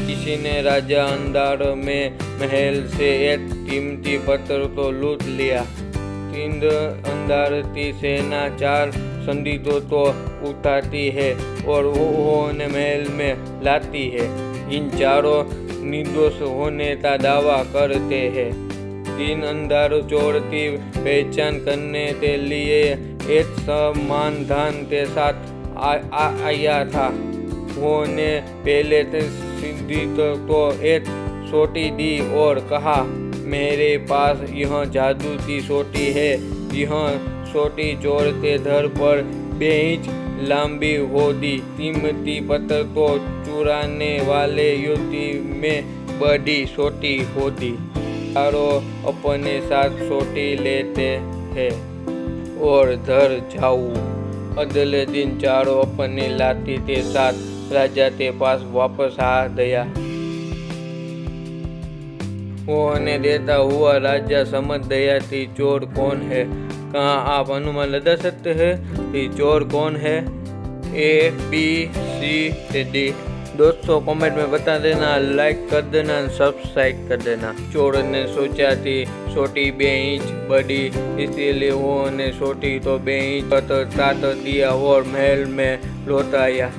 किसी ने राजा अंधार में महल से एक कीमती पत्थर तो लूट लिया। 3 अंधार की सेना 4 संदिग्धों तो उठाती है और उन्हें महल में लाती है। इन चारों निर्दोष होने का दावा करते हैं। 3 अंधार चोर की पहचान करने के लिए एक समाधान के साथ आया था। उन्होंने पहले संदिग्ध को एक सोटी दी और कहा, मेरे पास यह जादू की सोटी है। यह सोटी चोर के धड़ पर 2 इंच लंबी होगी। कीमती पत्थर को चुराने वाले युवती में बड़ी सोटी होगी। चारों अपने साथ सोटी लेते हैं और घर जाऊ। अगले दिन चारों अपनी लाठी के साथ राजा के पास वापस आ गया। उन्हें देता हुआ राजा समझ गया कि चोर कौन है। कहाँ आप अनुमान लगा सकते हैं कि चोर कौन है? ABCD। दोस्तों कमेंट में बता देना, लाइक कर देना, सब्सक्राइब कर देना। चोर ने सोचा थी सोटी 2 इंच बड़ी, इसीलिए उन्होंने सोटी तो 2 इंच काट दिया और महल में लौटाया।